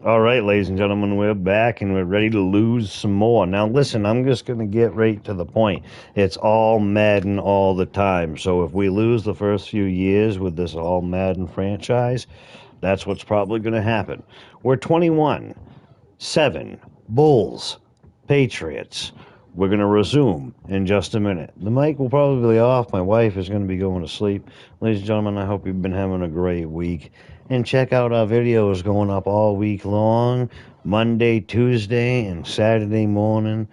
All right, ladies and gentlemen, we're back and we're ready to lose some more. Now, listen, I'm just going to get right to the point. It's all Madden all the time. So if we lose the first few years with this all Madden franchise, that's what's probably going to happen. We're 21, 7, Bulls, Patriots. We're going to resume in just a minute. The mic will probably be off. My wife is going to be going to sleep. Ladies and gentlemen, I hope you've been having a great week. And check out our videos going up all week long, Monday, Tuesday, and Saturday morning.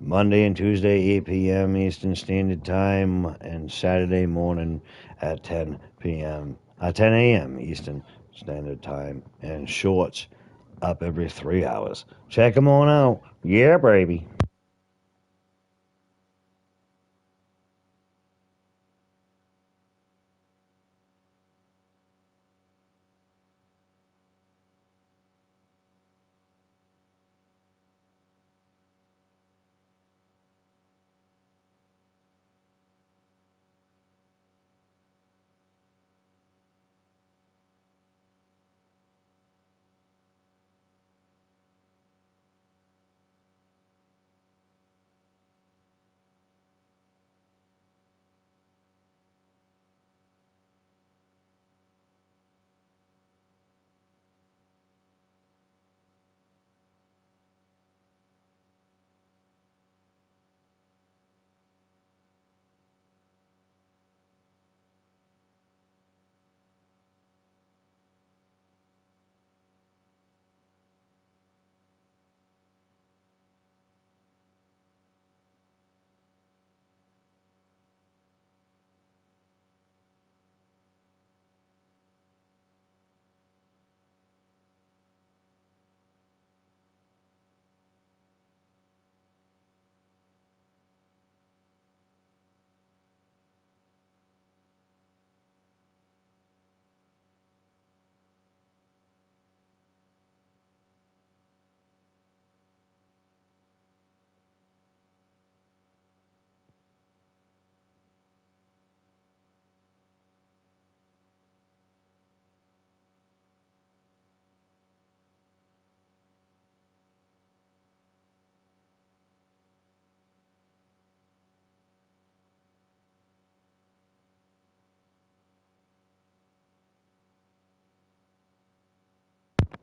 Monday and Tuesday, 8 p.m. Eastern Standard Time, and Saturday morning at 10 p.m. 10 a.m. Eastern Standard Time. And shorts up every 3 hours. Check them on out. Yeah, baby.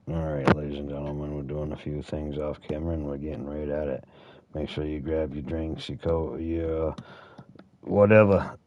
All right, ladies and gentlemen, we're doing a few things off camera and we're getting right at it. Make sure you grab your drinks, your coat, your whatever.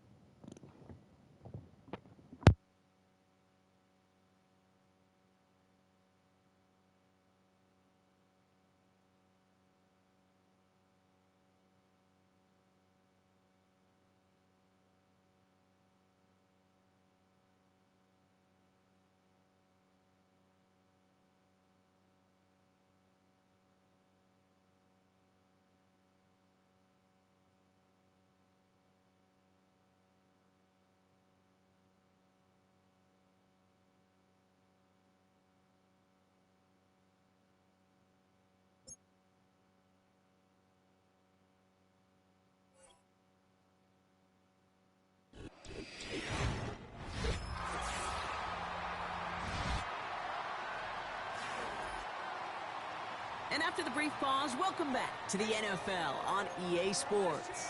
And after the brief pause, welcome back to the NFL on EA Sports.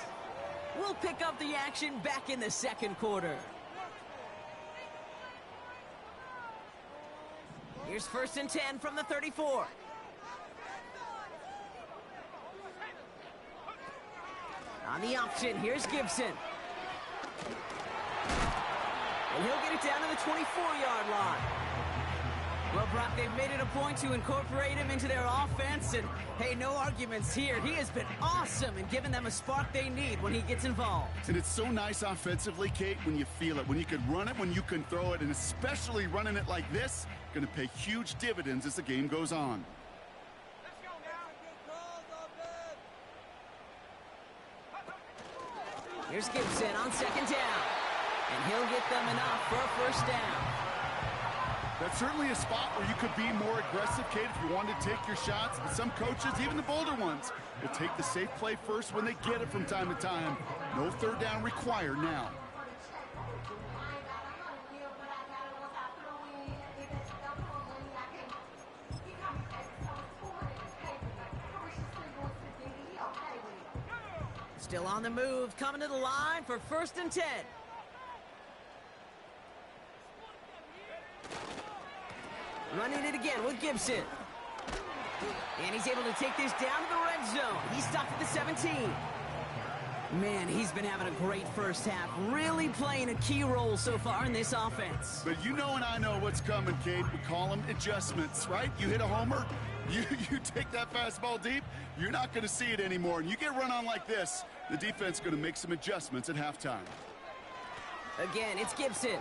We'll pick up the action back in the second quarter. Here's 1st and 10 from the 34. On the option, here's Gibson. And he'll get it down to the 24-yard line. Well, Brock, they've made it a point to incorporate him into their offense, and, hey, no arguments here. He has been awesome in giving them a spark they need when he gets involved. And it's so nice offensively, Kate, when you feel it, when you can run it, when you can throw it, and especially running it like this, going to pay huge dividends as the game goes on. Here's Gibson on 2nd down, and he'll get them enough for a 1st down. That's certainly a spot where you could be more aggressive, Kate, if you wanted to take your shots. But some coaches, even the bolder ones, will take the safe play first when they get it from time to time. No 3rd down required now. Still on the move, coming to the line for 1st and 10. Running it again with Gibson. And he's able to take this down to the red zone. He's stopped at the 17. Man, he's been having a great first half, really playing a key role so far in this offense. But you know and I know what's coming, Cade. We call them adjustments, right? You hit a homer, you take that fastball deep, you're not going to see it anymore. And you get run on like this, the defense is going to make some adjustments at halftime. Again, it's Gibson.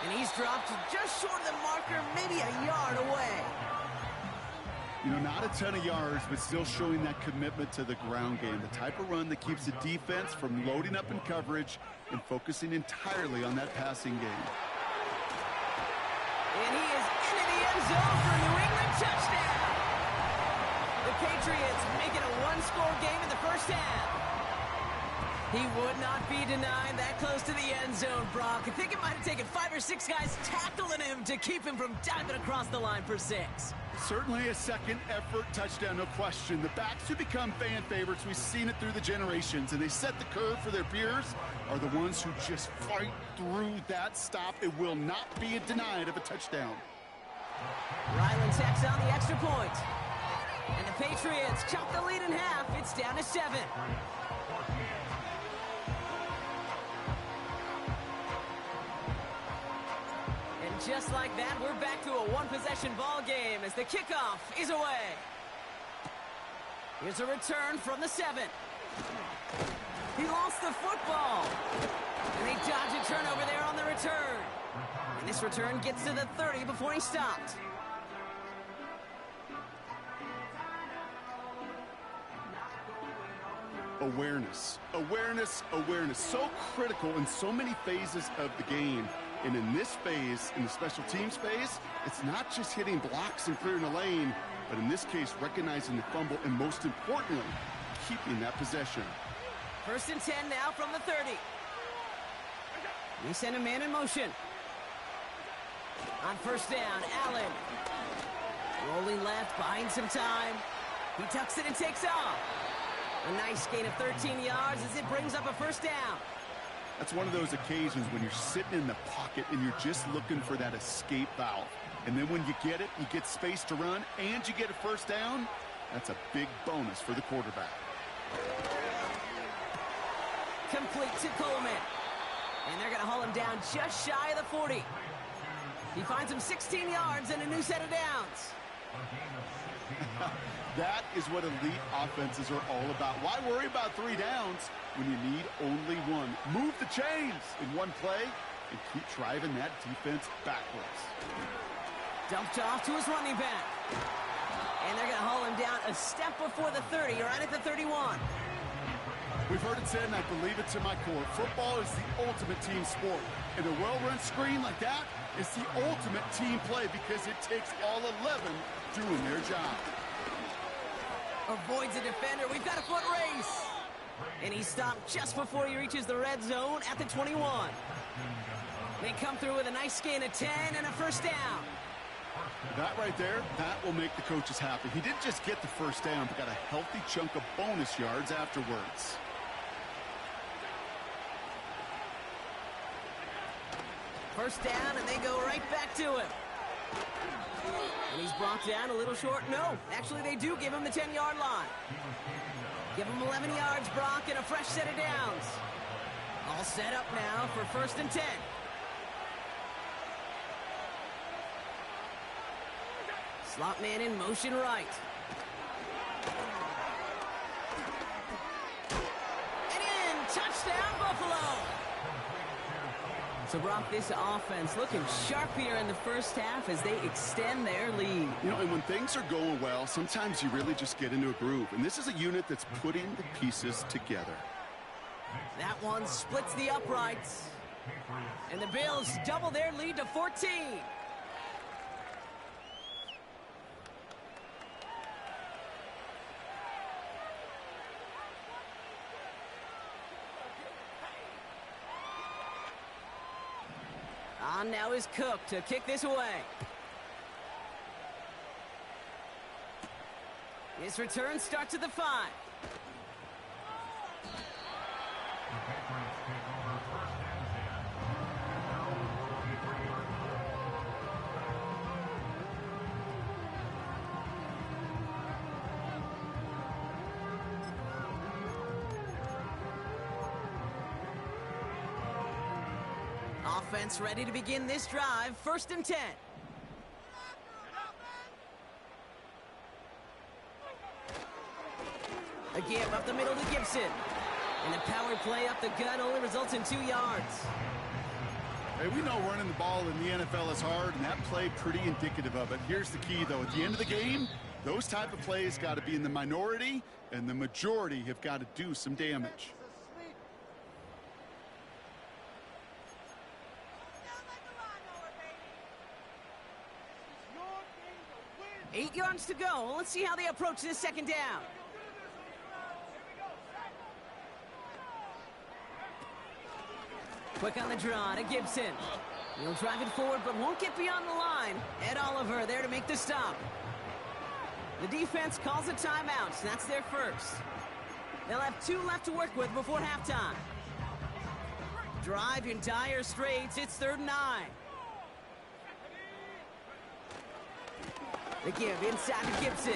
And he's dropped just short of the marker, maybe a yard away. You know, not a ton of yards, but still showing that commitment to the ground game. The type of run that keeps the defense from loading up in coverage and focusing entirely on that passing game. And he is into the end zone for a New England touchdown. The Patriots make it a one-score game in the first half. He would not be denied that close to the end zone, Brock. I think it might have taken 5 or 6 guys tackling him to keep him from diving across the line for 6. Certainly a second effort touchdown, no question. The backs who become fan favorites, we've seen it through the generations, and they set the curve for their peers, are the ones who just fight through that stop. It will not be denied of a touchdown. Ryland tacks on the extra point. And the Patriots chop the lead in half. It's down to 7. Just like that, we're back to a one-possession ball game as the kickoff is away. Here's a return from the 7. He lost the football. And they dodge a turnover there on the return. And this return gets to the 30 before he stopped. Awareness, awareness, awareness. So critical in so many phases of the game. And in this phase, in the special teams phase, it's not just hitting blocks and clearing a lane, but in this case, recognizing the fumble and most importantly, keeping that possession. 1st and 10 now from the 30. We send a man in motion. On 1st down, Allen. Rolling left, buying some time. He tucks it and takes off. A nice gain of 13 yards as it brings up a 1st down. That's one of those occasions when you're sitting in the pocket and you're just looking for that escape valve. And then when you get it, you get space to run, and you get a 1st down. That's a big bonus for the quarterback. Complete to Coleman. And they're going to haul him down just shy of the 40. He finds him 16 yards and a new set of downs. That is what elite offenses are all about. Why worry about 3 downs when you need only 1? Move the chains in one play and keep driving that defense backwards. Dumped off to his running back. And they're going to haul him down a step before the 30, right at the 31. We've heard it said, and I believe it to my core, football is the ultimate team sport. And a well-run screen like that is the ultimate team play because it takes all 11 doing their job. Avoids a defender. We've got a foot race. And he's stopped just before he reaches the red zone at the 21. They come through with a nice gain of 10 and a 1st down. That right there, that will make the coaches happy. He didn't just get the 1st down, but got a healthy chunk of bonus yards afterwards. First down, and they go right back to him. And he's brought down a little short. No, actually they do give him the 10-yard line. Give him 11 yards, Brock, and a fresh set of downs. All set up now for 1st and 10. Slot man in motion right. And in, touchdown Buffalo. So, Brock, this offense looking sharp here in the first half as they extend their lead. You know, and when things are going well, sometimes you really just get into a groove. And this is a unit that's putting the pieces together. That one splits the uprights. And the Bills double their lead to 14. On now is Cook to kick this away. His return starts at the 5. Offense ready to begin this drive. 1st and 10. A give up the middle to Gibson. And a power play up the gut only results in 2 yards. Hey, we know running the ball in the NFL is hard, and that play pretty indicative of it. Here's the key, though. At the end of the game, those type of plays got to be in the minority, and the majority have got to do some damage. 8 yards to go. Let's see how they approach this 2nd down. Quick on the draw to Gibson. He'll drive it forward, but won't get beyond the line. Ed Oliver there to make the stop. The defense calls a timeout, so that's their first. They'll have 2 left to work with before halftime. Drive in dire straits. It's 3rd and 9. The give inside to Gibson.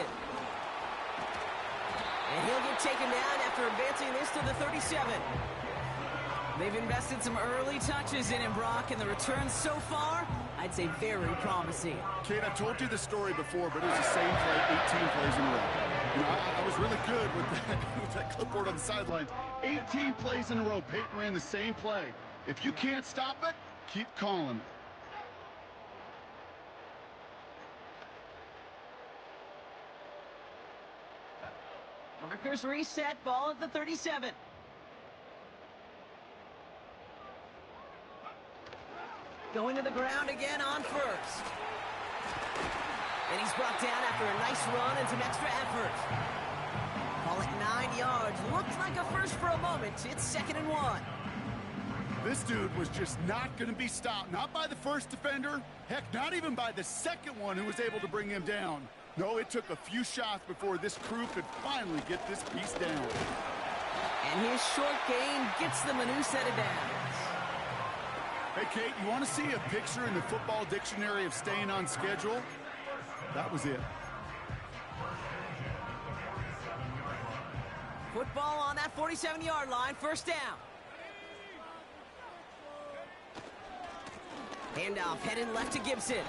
And he'll get taken down after advancing this to the 37. They've invested some early touches in him, Brock, and the returns so far, I'd say very promising. Kate, I've told you this story before, but it was the same play 18 plays in a row. You know, I was really good with that clipboard on the sideline. 18 plays in a row. Peyton ran the same play. If you can't stop it, keep calling it. Markers reset, ball at the 37. Going to the ground again on 1st. And he's brought down after a nice run and some extra effort. Call it 9 yards. Looked like a first for a moment. It's 2nd and 1. This dude was just not going to be stopped. Not by the first defender. Heck, not even by the second one who was able to bring him down. No, it took a few shots before this crew could finally get this piece down. And his short gain gets them a new set of downs. Hey, Kate, you want to see a picture in the football dictionary of staying on schedule? That was it. Football on that 47-yard line, 1st down. Handoff headed left to Gibson.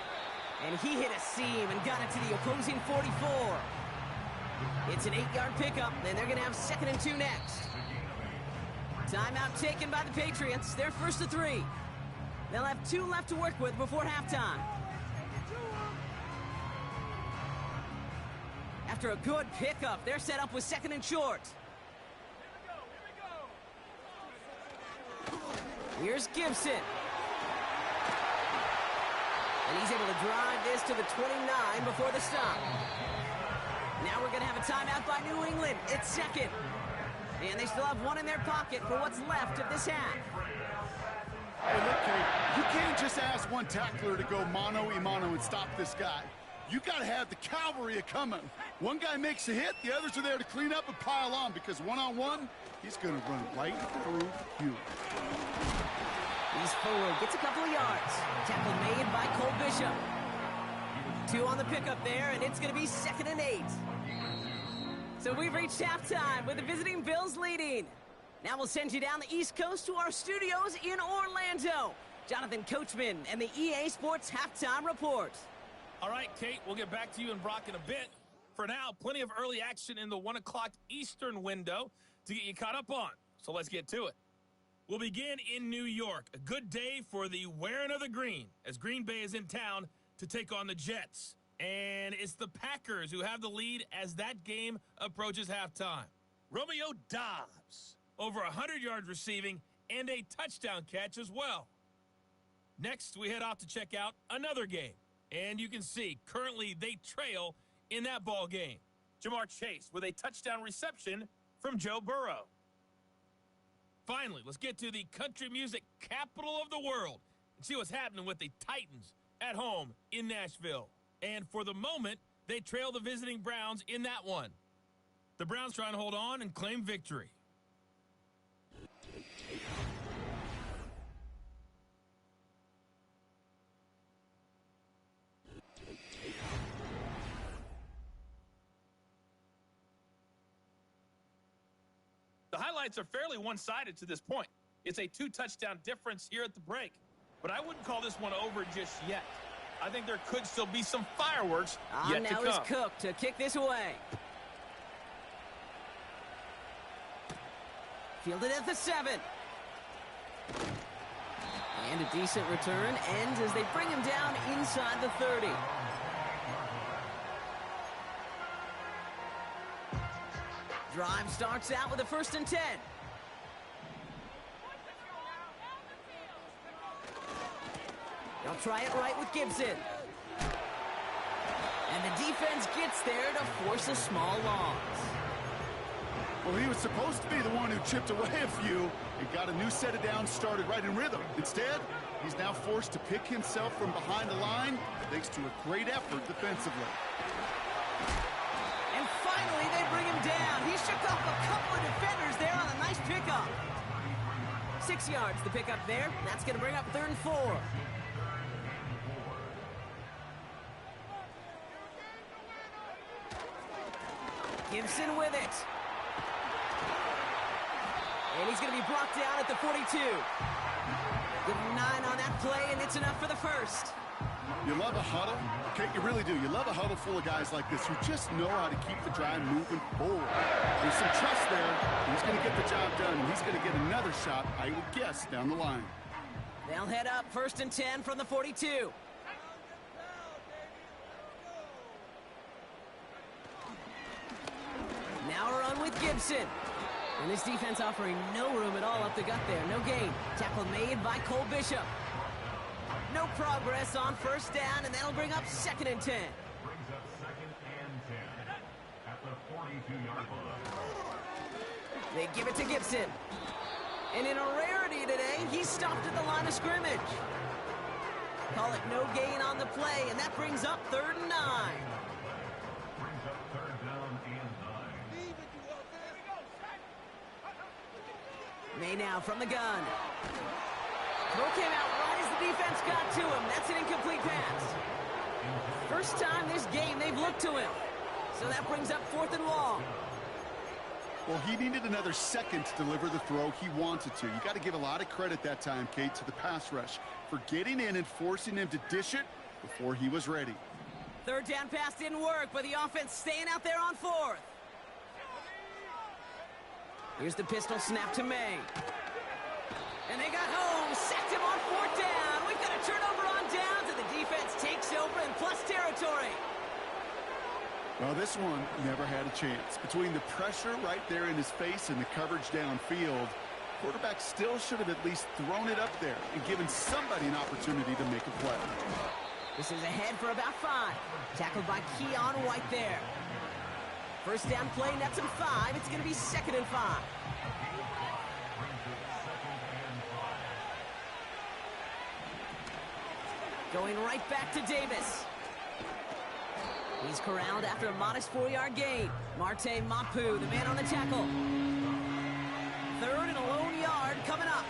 And he hit a seam and got it to the opposing 44. It's an 8-yard pickup, and they're going to have 2nd and 2 next. Timeout taken by the Patriots. They're 1st and 3. They'll have 2 left to work with before halftime. After a good pickup, they're set up with 2nd and short. Here's Gibson. And he's able to drive this to the 29 before the stop. Now we're going to have a timeout by New England. It's 2nd. And they still have 1 in their pocket for what's left of this half. Hey, look, Kate, you can't just ask one tackler to go mano-a-mano and stop this guy. You got to have the cavalry coming. One guy makes a hit, the others are there to clean up and pile on, because one-on-one, he's going to run right through you. He's forward, gets a couple of yards. Tackle made by Cole Bishop. 2 on the pickup there, and it's going to be 2nd and 8. So we've reached halftime with the visiting Bills leading. Now we'll send you down the East Coast to our studios in Orlando. Jonathan Coachman and the EA Sports Halftime Report. All right, Kate, we'll get back to you and Brock in a bit. For now, plenty of early action in the 1 o'clock Eastern window to get you caught up on. So let's get to it. We'll begin in New York. A good day for the wearing of the green, as Green Bay is in town to take on the Jets. And it's the Packers who have the lead as that game approaches halftime. Romeo Doubs, over 100 yards receiving and a touchdown catch as well. Next, we head off to check out another game. And you can see, currently they trail in that ball game. Jamar Chase with a touchdown reception from Joe Burrow. Finally, let's get to the country music capital of the world and see what's happening with the Titans at home in Nashville. And for the moment, they trail the visiting Browns in that one. The Browns trying to hold on and claim victory. The highlights are fairly one-sided to this point. It's a 2-touchdown difference here at the break. but I wouldn't call this one over just yet. I think there could still be some fireworks yet to now come. is Cook to kick this away. Fielded at the 7. And a decent return ends as they bring him down inside the 30. Drive starts out with a 1st and 10. They'll try it right with Gibson. And the defense gets there to force a small loss. Well, he was supposed to be the one who chipped away a few and got a new set of downs started right in rhythm. Instead, he's now forced to pick himself from behind the line thanks to a great effort defensively. And finally, they bring him down. He shook off a couple of defenders there on a nice pickup. 6 yards, the pickup there. That's going to bring up 3rd and 4. Gibson with it. And he's going to be brought down at the 42. Give him 9 on that play, and it's enough for the 1st. You love a huddle? Okay, you really do. You love a huddle full of guys like this who just know how to keep the drive moving forward. There's some trust there. He's going to get the job done, and he's going to get another shot, I would guess, down the line. They'll head up 1st and 10 from the 42. Now a run with Gibson. And this defense offering no room at all up the gut there. No gain. Tackle made by Cole Bishop. No progress on 1st down, and that'll bring up 2nd and 10. Brings up 2nd and 10 at the 42-yard line. They give it to Gibson. And in a rarity today, he's stopped at the line of scrimmage. Call it no gain on the play, and that brings up 3rd and 9. Brings up 3rd down and 9. May now from the gun. Throw came out right as the defense got to him. That's an incomplete pass. First time this game they've looked to him. So that brings up 4th and long. Well, he needed another second to deliver the throw he wanted to. You got to give a lot of credit that time, Kate, to the pass rush for getting in and forcing him to dish it before he was ready. 3rd down pass didn't work, but the offense staying out there on 4th. Here's the pistol snap to May. And they got home, sacked him on 4th down. We've got a turnover on downs, and the defense takes over in plus territory. Well, this one never had a chance. Between the pressure right there in his face and the coverage downfield, quarterback still should have at least thrown it up there and given somebody an opportunity to make a play. This is ahead for about 5. Tackled by Keon White there. 1st down play, nets him 5. It's going to be 2nd and 5. Going right back to Davis. He's corralled after a modest 4-yard gain. Marte Mapu, the man on the tackle. 3rd and a lone yard coming up.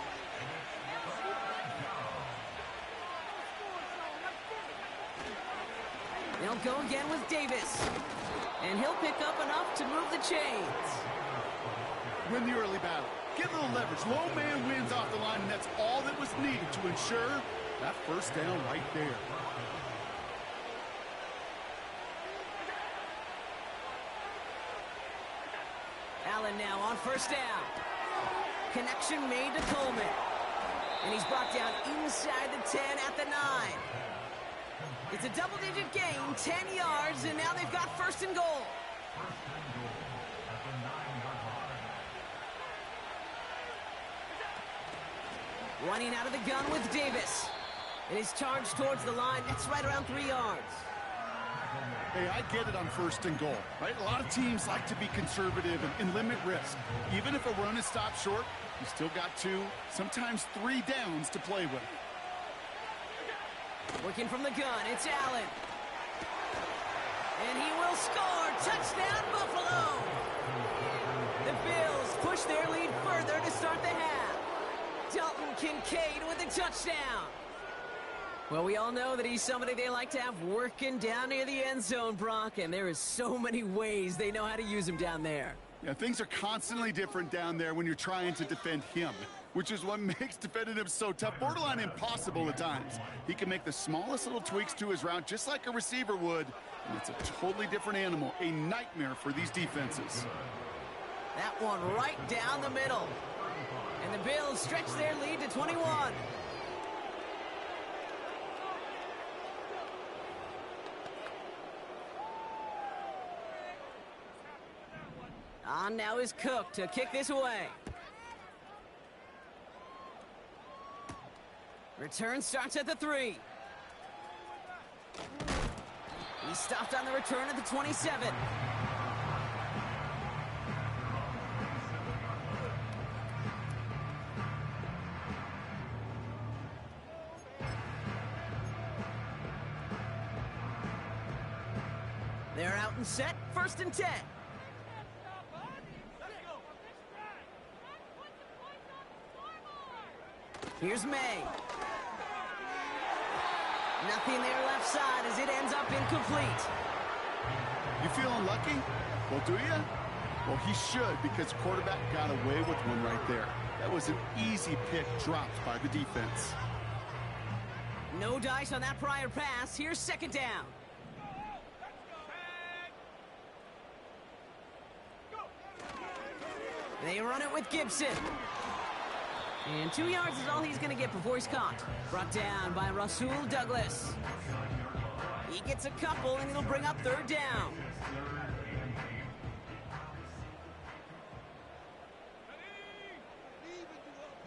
They'll go again with Davis. And he'll pick up enough to move the chains. Win the early battle. Get a little leverage. Low man wins off the line, and that's all that was needed to ensure that 1st down right there. Allen now on 1st down. Connection made to Coleman. And he's brought down inside the 10 at the 9. It's a double-digit gain, 10 yards, and now they've got 1st and goal. Running out of the gun with Davis. And he's charged towards the line. That's right around 3 yards. Hey, I get it on 1st and goal, right? A lot of teams like to be conservative and limit risk. Even if a run is stopped short, you still got 2, sometimes 3 downs to play with. Working from the gun, it's Allen. And he will score. Touchdown, Buffalo! The Bills push their lead further to start the half. Dalton Kincaid with the touchdown. Well, we all know that he's somebody they like to have working down near the end zone, Brock, and there is so many ways they know how to use him down there. Yeah, things are constantly different down there when you're trying to defend him. which is what makes defending him so tough, borderline impossible at times. He can make the smallest little tweaks to his route just like a receiver would, and it's a totally different animal, a nightmare for these defenses. That one right down the middle. And the Bills stretch their lead to 21. On now is Cook to kick this away. Return starts at the 3. He stopped on the return at the 27. They're out and set, 1st and 10. Here's May. Nothing there left side as it ends up incomplete. You feeling lucky? Well, do you? Well, he should, because quarterback got away with one right there. That was an easy pick dropped by the defense. No dice on that prior pass. Here's 2nd down. They run it with Gibson. And 2 yards is all he's going to get before he's caught. Brought down by Rasul Douglas. He gets a couple, and it'll bring up 3rd down.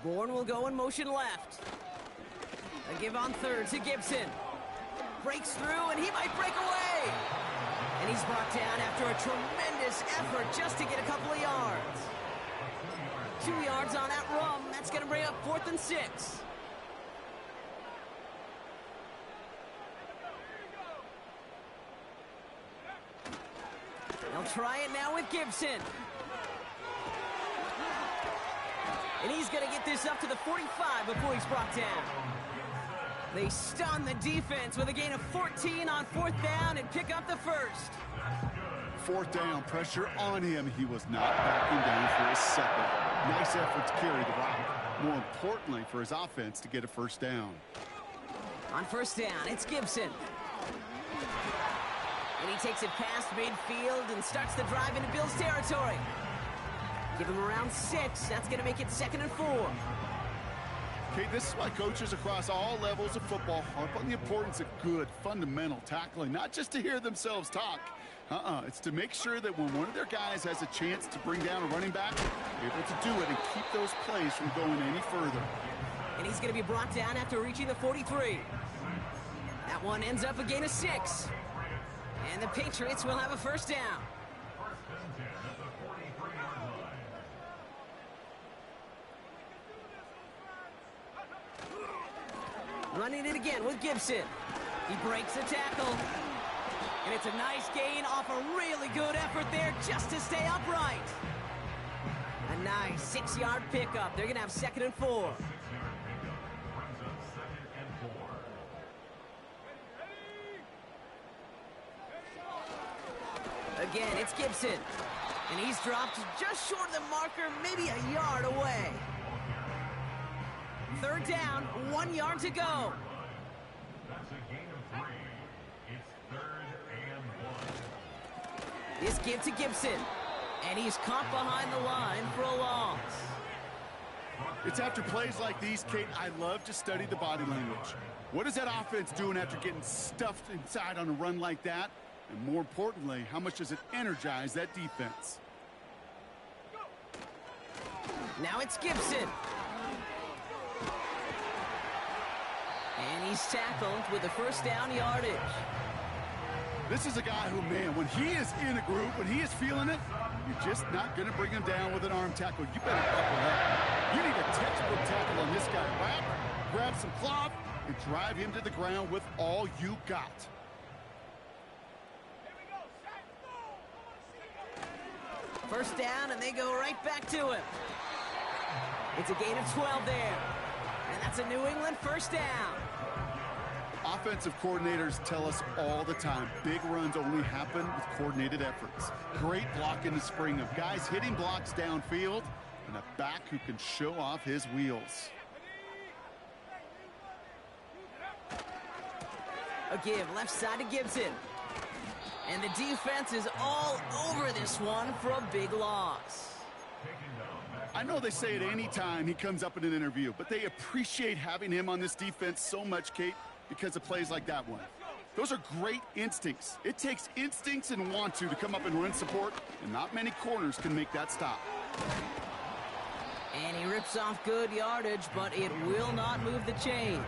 Bourne will go in motion left. A give on 3rd to Gibson. Breaks through, and he might break away. And he's brought down after a tremendous effort just to get a couple of yards. 2 yards on that run. That's going to bring up 4th and 6. They'll try it now with Gibson. And he's going to get this up to the 45 before he's brought down. They stun the defense with a gain of 14 on 4th down and pick up the 1st. 4th down, pressure on him. He was not backing down for a second. Nice effort to carry the rock. More importantly, for his offense to get a 1st down. On 1st down, it's Gibson. And he takes it past midfield and starts the drive into Bills territory. Give him around 6. That's going to make it 2nd and 4. Okay, this is why coaches across all levels of football harp on the importance of good, fundamental tackling, not just to hear themselves talk. It's to make sure that when one of their guys has a chance to bring down a running back, they're able to do it and keep those plays from going any further. And he's going to be brought down after reaching the 43. That one ends up a gain of 6. And the Patriots will have a 1st down. Running it again with Gibson. He breaks the tackle. And it's a nice gain off a really good effort there just to stay upright. A nice 6-yard pickup. They're going to have 2nd and 4. Again, it's Gibson. And he's dropped just short of the marker, maybe a yard away. 3rd down, 1 yard to go. That's a gain of 3. It's 3rd and 1. This give to Gibson. And he's caught behind the line for a loss. It's after plays like these, Kate, I love to study the body language. What is that offense doing after getting stuffed inside on a run like that? And more importantly, how much does it energize that defense? Now it's Gibson. And he's tackled with the 1st down yardage. This is a guy who, man, when he is in a group, when he is feeling it, you're just not going to bring him down with an arm tackle. You better buckle up. You need a textbook tackle on this guy. Grab some cloth, and drive him to the ground with all you got. 1st down, and they go right back to him. It's a gain of 12 there. And that's a New England 1st down. Offensive coordinators tell us all the time, big runs only happen with coordinated efforts. Great block in the spring of guys hitting blocks downfield, and a back who can show off his wheels. A give left side to Gibson. And the defense is all over this one for a big loss. I know they say it any time he comes up in an interview, but they appreciate having him on this defense so much, Kate, because of plays like that one. Those are great instincts. It takes instincts and want to come up and run support, and not many corners can make that stop. And he rips off good yardage, but it will not move the chains.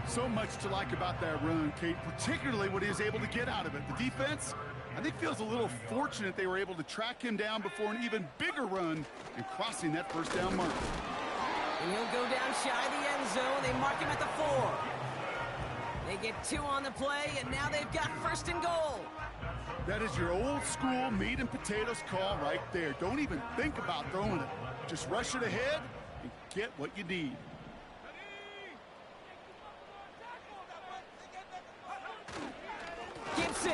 So much to like about that run, Kate, particularly what he was able to get out of it. The defense, I think, feels a little fortunate they were able to track him down before an even bigger run and crossing that first down mark. And he'll go down shy of the end zone. They mark him at the 4. They get 2 on the play, and now they've got first and goal. That is your old school meat and potatoes call right there. Don't even think about throwing it. Just rush it ahead and get what you need. Gibson.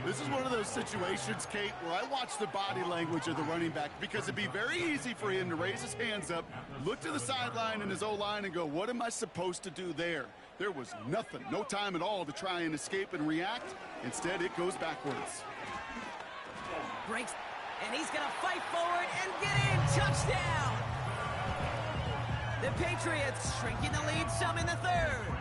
This is one of those situations, Kate, where I watch the body language of the running back because it'd be very easy for him to raise his hands up, look to the sideline and his O-line and go, what am I supposed to do there? There was nothing, no time at all to try and escape and react. Instead, it goes backwards. Breaks, and he's going to fight forward and get in. Touchdown! The Patriots shrinking the lead some in the 3rd.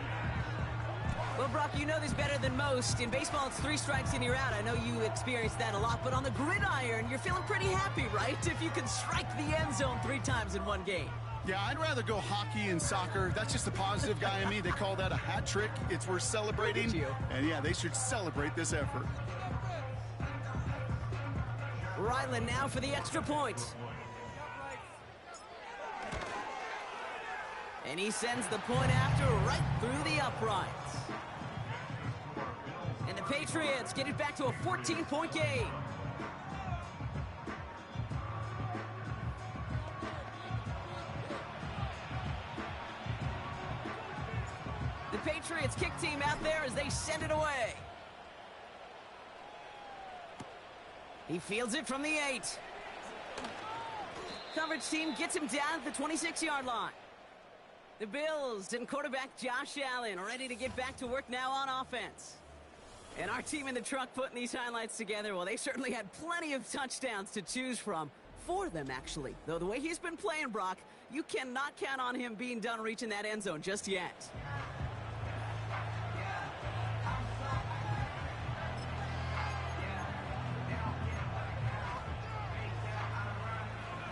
Well, Brock, you know this better than most. In baseball, it's 3 strikes and you're out. I know you experienced that a lot, but on the gridiron, you're feeling pretty happy, right? If you can strike the end zone 3 times in one game. Yeah, I'd rather go hockey and soccer. That's just the positive guy in me. They call that a hat trick. It's worth celebrating. And yeah, they should celebrate this effort. Ryland now for the extra point. And he sends the point after right through the uprights. And the Patriots get it back to a 14-point game. The Patriots kick team out there as they send it away. He fields it from the 8. Coverage team gets him down at the 26-yard line. The Bills and quarterback Josh Allen ready to get back to work now on offense. And our team in the truck putting these highlights together, well, they certainly had plenty of touchdowns to choose from. 4 of them, actually. Though the way he's been playing, Brock, you cannot count on him being done reaching that end zone just yet.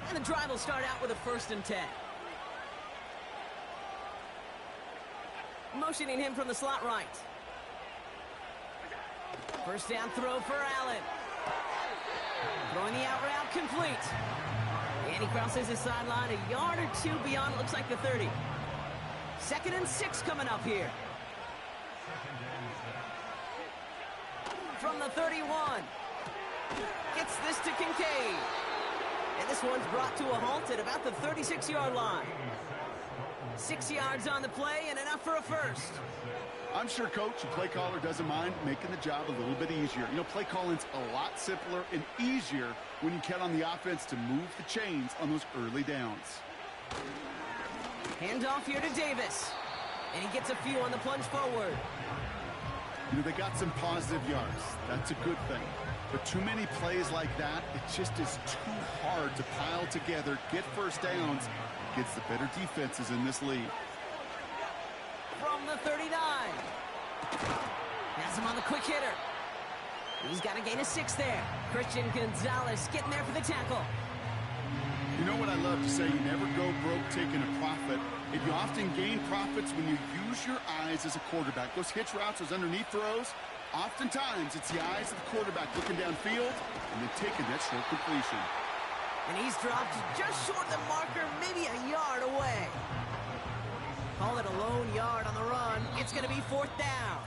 And the drive will start out with a 1st and 10. Motioning him from the slot right. First down throw for Allen. Throwing the out route complete. And he crosses the sideline a yard or 2 beyond, looks like the 30. 2nd and 6 coming up here. From the 31. Gets this to Kincaid. And this one's brought to a halt at about the 36-yard line. 6 yards on the play and enough for a first. I'm sure coach and play caller doesn't mind making the job a little bit easier. You know, play calling's a lot simpler and easier when you count on the offense to move the chains on those early downs. Handoff here to Davis. And he gets a few on the plunge forward. You know, they got some positive yards. That's a good thing. But too many plays like that, it just is too hard to pile together, get first downs against the better defenses in this league. From the 39. Has him on the quick hitter. He's got a gain of 6 there. Christian Gonzalez getting there for the tackle. You know what I love to say? You never go broke taking a profit. And you often gain profits when you use your eyes as a quarterback. Those hitch routes, those underneath throws, oftentimes it's the eyes of the quarterback looking downfield and then taking that short completion. And he's dropped just short of the marker, maybe a yard away. Call it a lone yard on the run. It's going to be 4th down.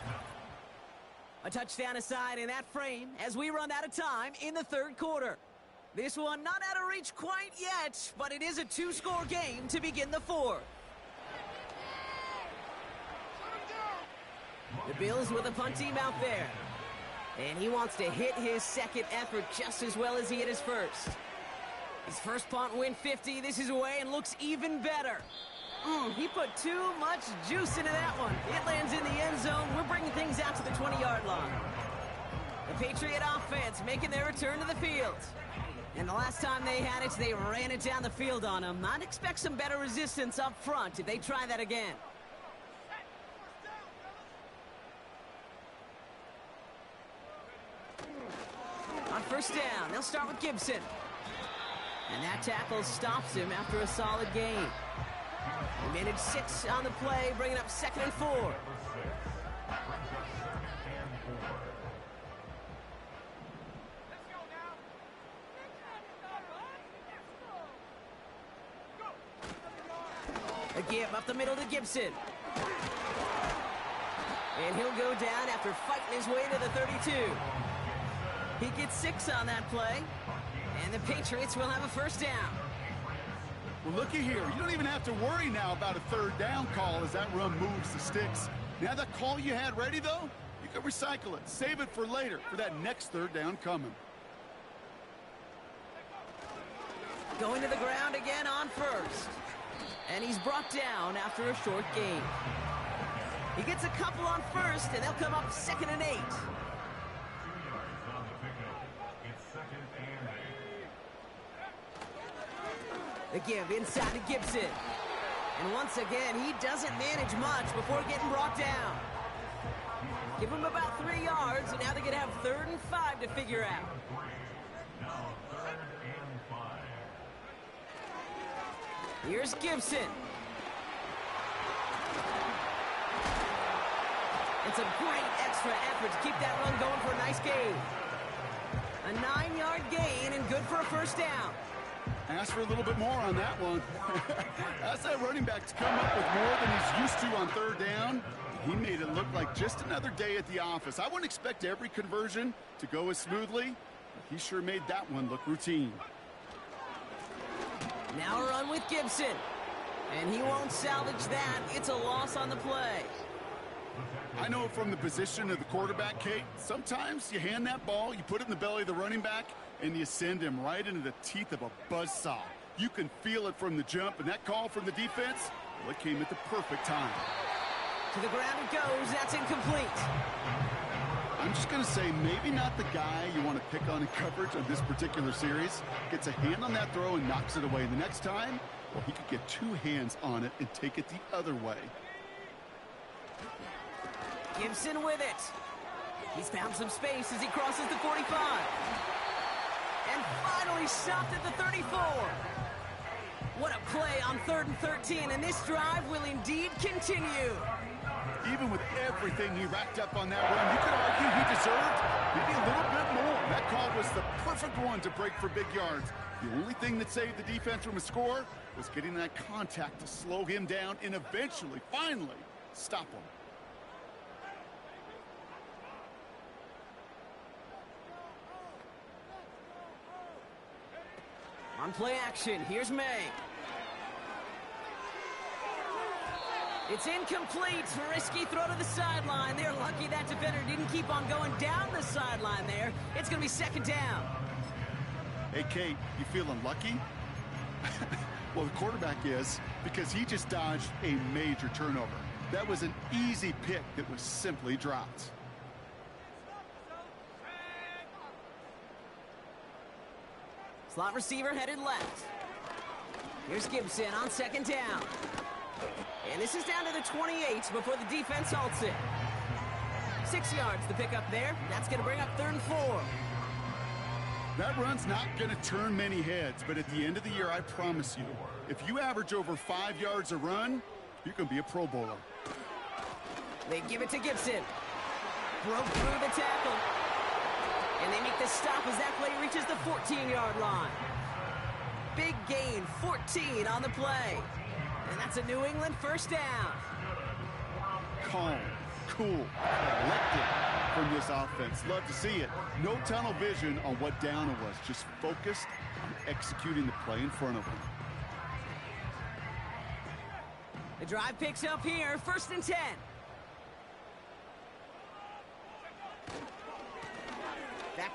A touchdown aside in that frame as we run out of time in the 3rd quarter. This one not out of reach quite yet, but it is a 2-score game to begin the 4th. The Bills with a punt team out there. And he wants to hit his second effort just as well as he hit his first. His first punt went 50. This is away and looks even better. He put too much juice into that one. It lands in the end zone. We're bringing things out to the 20-yard line. The Patriot offense making their return to the field. And the last time they had it, they ran it down the field on them. I'd expect some better resistance up front if they try that again. On first down, they'll start with Gibson. And that tackle stops him after a solid gain. They managed 6 on the play, bringing up 2nd and 4. A give up the middle to Gibson. And he'll go down after fighting his way to the 32. He gets 6 on that play. And the Patriots will have a first down. Well, looky here. You don't even have to worry now about a third down call as that run moves the sticks. Now that call you had ready, though, you can recycle it. Save it for later for that next third down coming. Going to the ground again on first. And he's brought down after a short gain. He gets a couple on first, and they'll come up 2nd and 8. 2 yards on the pickup. It's 2nd and 8. The give inside to Gibson. And once again, he doesn't manage much before getting brought down. Give him about 3 yards, and now they're going to have 3rd and 5 to figure out. Now 3rd and 5. Here's Gibson. It's a great extra effort to keep that run going for a nice gain. A 9-yard gain and good for a first down. Ask for a little bit more on that one. Ask that running back to come up with more than he's used to on third down. He made it look like just another day at the office. I wouldn't expect every conversion to go as smoothly, but he sure made that one look routine. Now a run with Gibson. And he won't salvage that. It's a loss on the play. I know from the position of the quarterback, Kate, sometimes you hand that ball, you put it in the belly of the running back, and you send him right into the teeth of a buzzsaw. You can feel it from the jump, and that call from the defense, well, it came at the perfect time. To the ground it goes. That's incomplete. I'm just going to say maybe not the guy you want to pick on in coverage on this particular series. Gets a hand on that throw and knocks it away. The next time, well, he could get 2 hands on it and take it the other way. Gibson with it. He's found some space as he crosses the 45. And finally stopped at the 34. What a play on 3rd and 13, and this drive will indeed continue. Even with everything he racked up on that run, you could argue he deserved maybe a little bit more. That call was the perfect one to break for big yards. The only thing that saved the defense from a score was getting that contact to slow him down and eventually, finally, stop him. On play action, here's May. It's incomplete. Risky throw to the sideline. They're lucky that defender didn't keep on going down the sideline there. It's going to be 2nd down. Hey, Kate, you feeling lucky? Well, the quarterback is, because he just dodged a major turnover. That was an easy pick that was simply dropped. Slot receiver headed left. Here's Gibson on 2nd down. And this is down to the 28 before the defense halts it. 6 yards to pick up there. That's going to bring up 3rd and 4. That run's not going to turn many heads, but at the end of the year, I promise you, if you average over 5 yards a run, you're going to be a Pro Bowler. They give it to Gibson. Broke through the tackle. And they make the stop as that play reaches the 14-yard line. Big gain, 14 on the play. And that's a New England first down. Calm, cool, collected from this offense. Love to see it. No tunnel vision on what down it was. Just focused on executing the play in front of them. The drive picks up here, 1st and 10.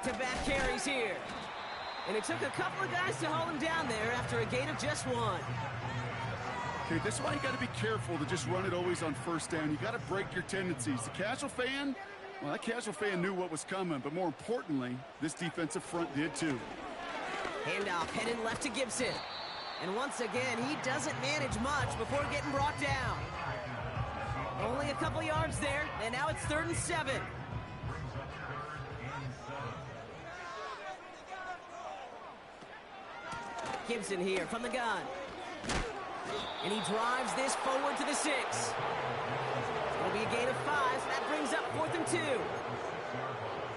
Back-to-back carries here. And it took a couple of guys to hold him down there after a gain of just one. Okay, this is why you got to be careful to just run it always on first down. You got to break your tendencies. The casual fan, well, that casual fan knew what was coming, but more importantly, this defensive front did too. Handoff headed left to Gibson. And once again, he doesn't manage much before getting brought down. Only a couple yards there, and now it's 3rd and 7. Gibson here from the gun. And he drives this forward to the 6. It'll be a gain of 5. That brings up 4th and 2.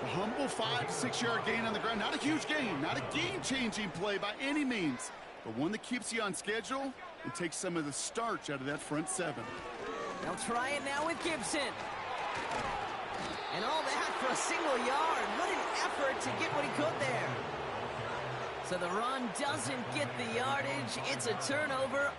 A humble 5 to 6 yard gain on the ground. Not a huge gain, not a game-changing play by any means, but one that keeps you on schedule and takes some of the starch out of that front 7. They'll try it now with Gibson. And all that for a single yard. What an effort to get what he could there. So the run doesn't get the yardage. It's a turnover.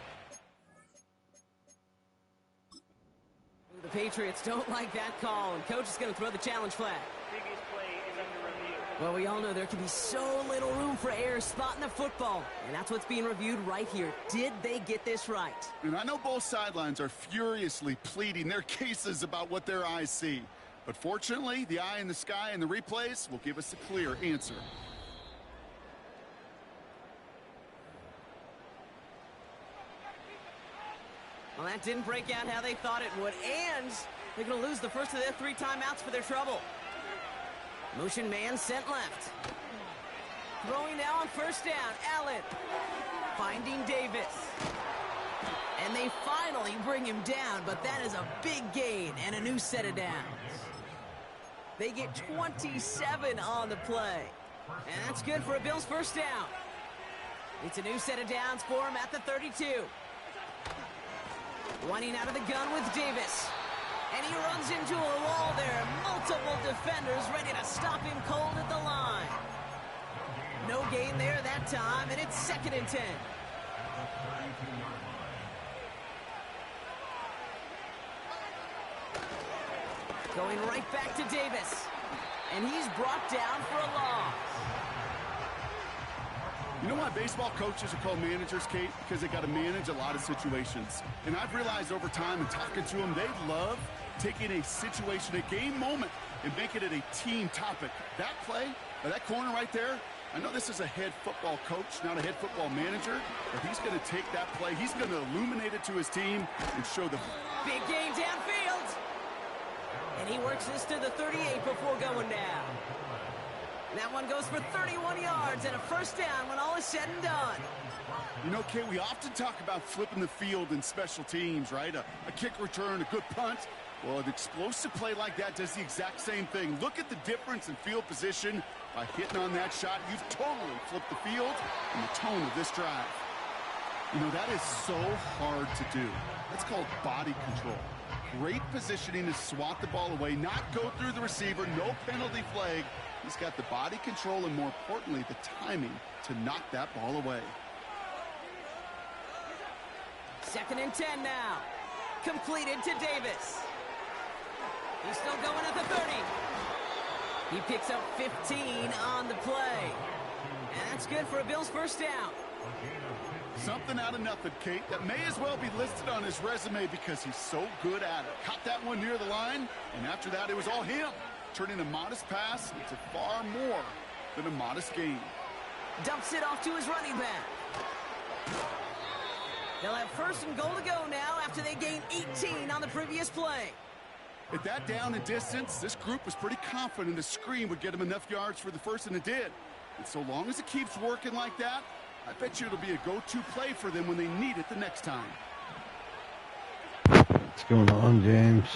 The Patriots don't like that call, and coach is going to throw the challenge flag. Previous play is under review. Well, we all know there can be so little room for error spotting the football, and that's what's being reviewed right here. Did they get this right? And I know both sidelines are furiously pleading their cases about what their eyes see. But fortunately, the eye in the sky and the replays will give us a clear answer. Well, that didn't break out how they thought it would, and they're going to lose the first of their 3 timeouts for their trouble. Motion man sent left. Throwing now on first down, Allen. Finding Davis. And they finally bring him down, but that is a big gain and a new set of downs. They get 27 on the play, and that's good for a Bills first down. It's a new set of downs for him at the 32. Running out of the gun with Davis. And he runs into a wall there. Multiple defenders ready to stop him cold at the line. No gain there that time, and it's 2nd and 10. Going right back to Davis. And he's brought down for a loss. You know why baseball coaches are called managers, Kate? Because they got to manage a lot of situations. And I've realized over time in talking to them, they love taking a situation, a game moment, and making it a team topic. That play, or that corner right there, I know this is a head football coach, not a head football manager, but he's going to take that play, he's going to illuminate it to his team and show them. Big gain downfield. And he works this to the 38 before going down. That one goes for 31 yards and a first down when all is said and done. You know, Kate, we often talk about flipping the field in special teams, right? A kick return, a good punt. Well, an explosive play like that does the exact same thing. Look at the difference in field position by hitting on that shot. You've totally flipped the field and the tone of this drive. You know, that is so hard to do. That's called body control. Great positioning to swat the ball away, not go through the receiver, no penalty flag. He's got the body control and, more importantly, the timing to knock that ball away. 2nd and 10 now. Completed to Davis. He's still going at the 30. He picks up 15 on the play. And that's good for a Bills first down. Something out of nothing, Kate, that may as well be listed on his resume because he's so good at it. Caught that one near the line, and after that, it was all him. Turning a modest pass into far more than a modest gain. Dumps it off to his running back. They'll have 1st and goal to go now after they gain 18 on the previous play. At that down and distance, this group was pretty confident a screen would get them enough yards for the first, and it did. And so long as it keeps working like that, I bet you it'll be a go-to play for them when they need it the next time. What's going on, James?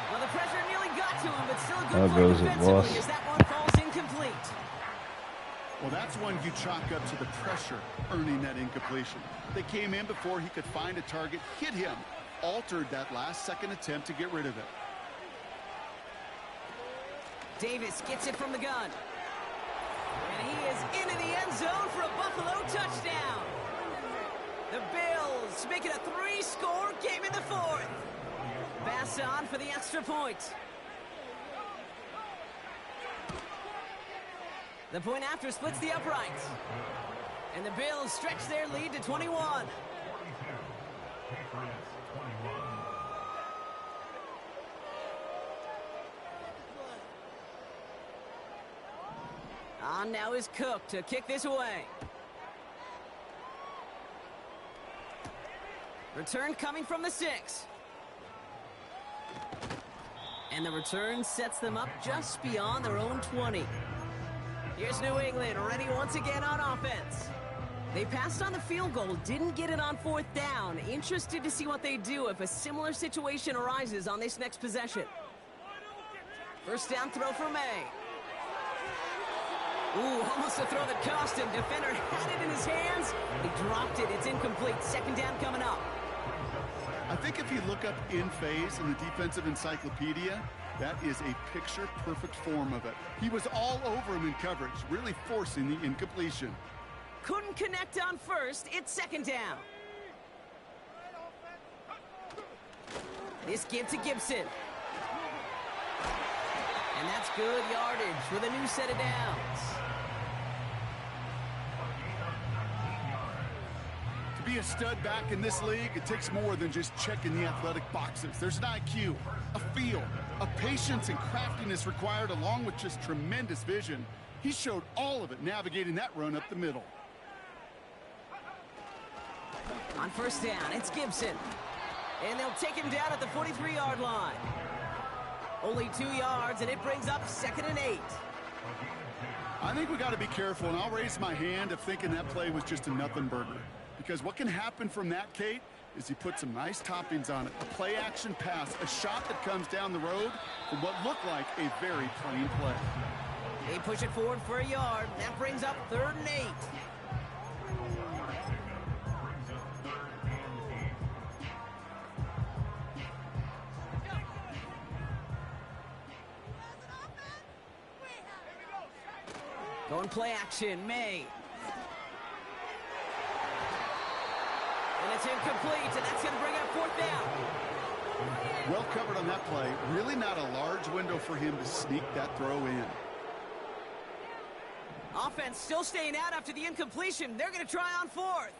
Well, the pressure nearly got to him, but still a How good play goes it, defensively boss? as that one falls incomplete. Well, that's one you chalk up to the pressure earning that incompletion. They came in before he could find a target, hit him, altered that last-second attempt to get rid of it. Davis gets it from the gun. And he is into the end zone for a Buffalo touchdown. The Bills make it a 3-score game in the 4th. Pass on for the extra point. The point after splits the uprights. And the Bills stretch their lead to 21. 42. Patriots 21. On now is Cook to kick this away. Return coming from the 6. And the return sets them up just beyond their own 20. Here's New England, ready once again on offense. They passed on the field goal, didn't get it on 4th down. Interested to see what they do if a similar situation arises on this next possession. First down throw for May. Ooh, almost a throw that cost him. Defender had it in his hands. He dropped it. It's incomplete. Second down coming up. I think if you look up in phase in the defensive encyclopedia, that is a picture-perfect form of it. He was all over him in coverage, really forcing the incompletion. Couldn't connect on first. It's second down. This give to Gibson. And that's good yardage with a new set of downs. To be a stud back in this league, it takes more than just checking the athletic boxes. There's an IQ, a feel, a patience and craftiness required along with just tremendous vision. He showed all of it navigating that run up the middle. On first down, it's Gibson. And they'll take him down at the 43-yard line. Only 2 yards, and it brings up 2nd and 8. I think we got to be careful, and I'll raise my hand if thinking that play was just a nothing burger. Because what can happen from that, Kate, is he put some nice toppings on it. A play-action pass, a shot that comes down the road from what looked like a very plain play. They push it forward for a yard. That brings up 3rd and 8. Going play action, May. And it's incomplete, and that's going to bring up 4th down. Well covered on that play. Really not a large window for him to sneak that throw in. Offense still staying out after the incompletion. They're going to try on 4th.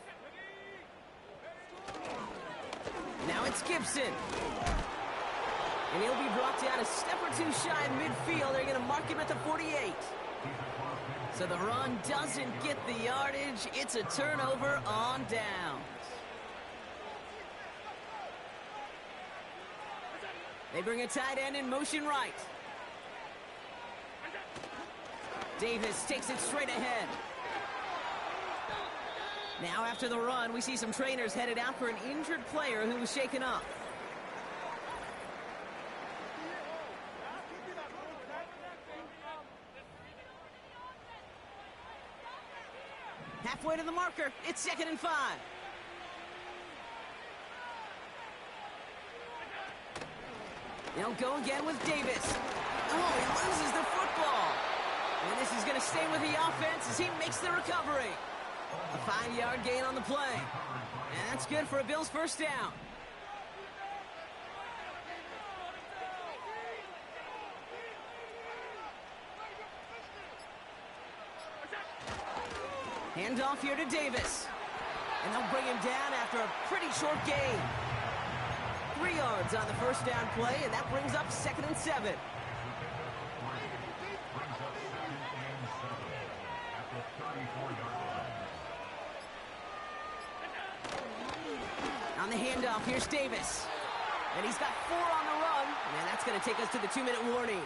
Now it's Gibson. And he'll be brought down a step or two shy in midfield. They're going to mark him at the 48. So the run doesn't get the yardage. It's a turnover on downs. They bring a tight end in motion right. Davis takes it straight ahead. Now after the run, we see some trainers headed out for an injured player who was shaken up. Halfway to the marker, it's 2nd and 5. They'll go again with Davis. Oh, he loses the football. And this is going to stay with the offense as he makes the recovery. A 5-yard gain on the play. And that's good for a Bills first down. Handoff here to Davis. And they'll bring him down after a pretty short gain. 3 yards on the first down play, and that brings up 2nd and 7. On the handoff, here's Davis. And he's got 4 on the run, and that's going to take us to the 2-minute warning.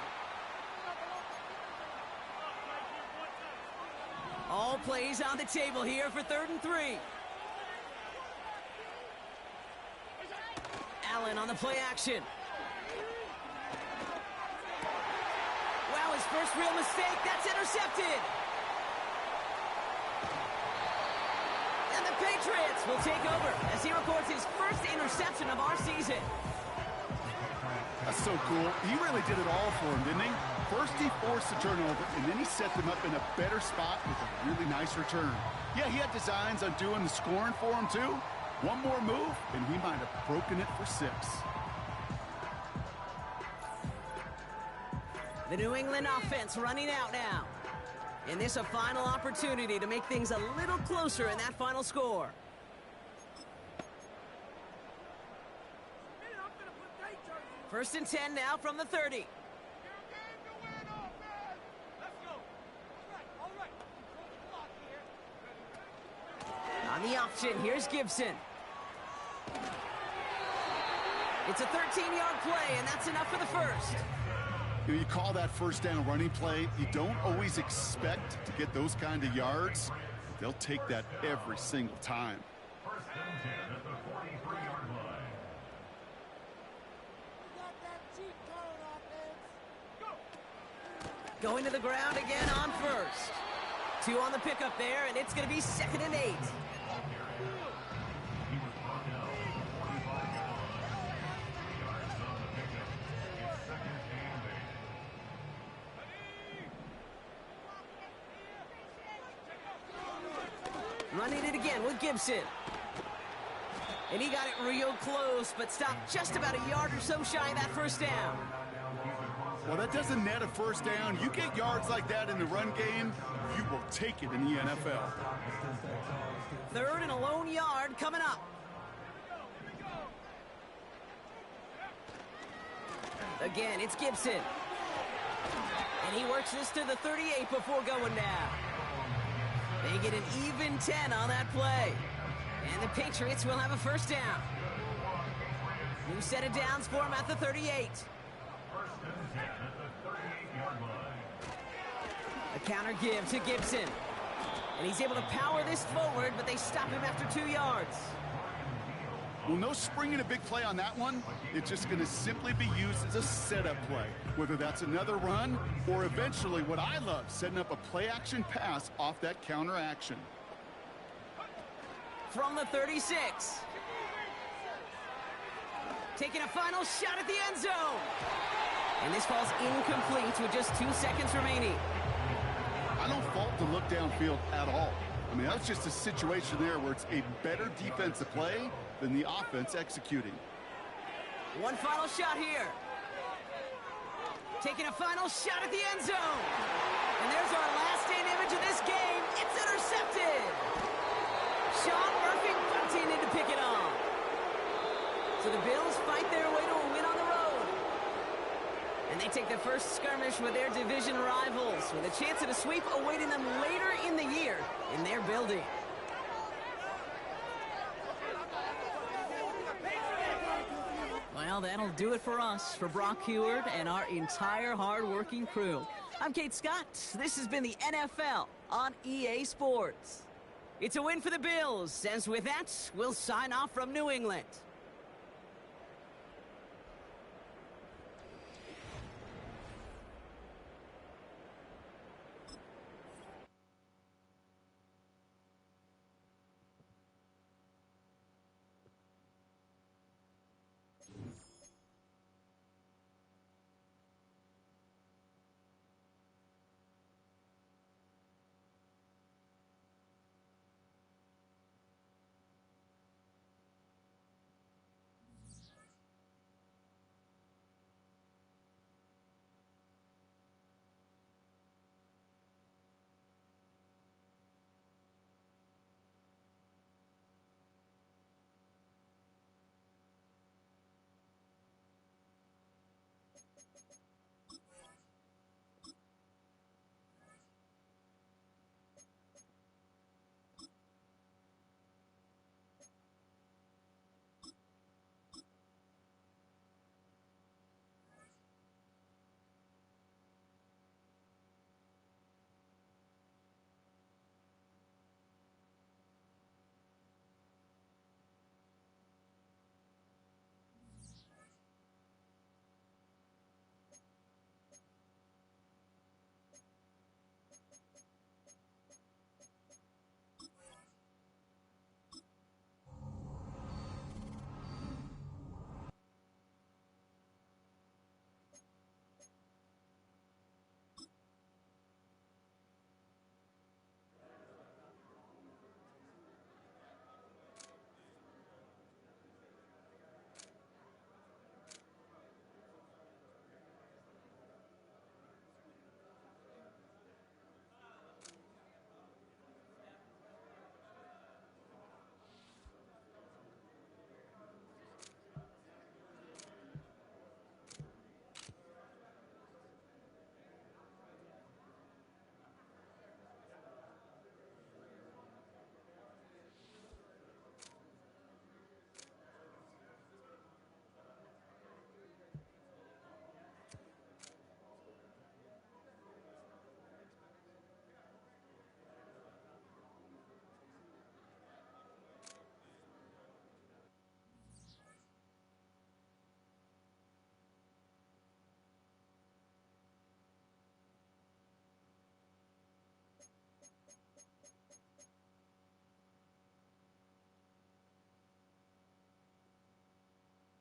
All plays on the table here for 3rd and 3. Allen on the play action. Wow, his first real mistake. That's intercepted. And the Patriots will take over as he records his first interception of our season. That's so cool. He really did it all for him, didn't he? First he forced the turnover, and then he set them up in a better spot with a really nice return. Yeah, he had designs on doing the scoring for him, too. One more move, and he might have broken it for 6. The New England offense running out now. And this a final opportunity to make things a little closer in that final score. First and 10 now from the 30. On the option, here's Gibson. It's a 13-yard play, and that's enough for the first. You call that first down running play. You don't always expect to get those kind of yards. They'll take that every single time. First and 10 at the 43-yard line. Going to the ground again on first. 2 on the pickup there, and it's going to be 2nd and 8. He was brought down at the 45-yard line. 3 yards on the pickup. It's 2nd and 8. Running it again with Gibson. And he got it real close, but stopped just about a yard or so shy of that first down. Well, that doesn't net a first down. You get yards like that in the run game, you will take it in the NFL. 3rd and a lone yard coming up. Again, it's Gibson. And he works this to the 38 before going down. They get an even 10 on that play. And the Patriots will have a first down. New set of downs for him at the 38. First and 10 at the 38-yard line. A counter give to Gibson. And he's able to power this forward, but they stop him after 2 yards. Well, no springing a big play on that one. It's just going to simply be used as a setup play, whether that's another run or eventually what I love, setting up a play-action pass off that counter action. From the 36. Taking a final shot at the end zone. And this falls incomplete with just 2 seconds remaining. I don't fault the look downfield at all. I mean, that's just a situation there where it's a better defensive play than the offense executing. One final shot here. Taking a final shot at the end zone. And there's our last stand image of this game. It's intercepted. Sean Murphy bunting in to pick it off. So the Bills fight their way to a win on the road. And they take the first skirmish with their division rivals, with a chance at a sweep awaiting them later in the year in their building. Well, that'll do it for us, for Brock Heward and our entire hard-working crew. I'm Kate Scott. This has been the NFL on EA Sports. It's a win for the Bills, and with that, we'll sign off from New England.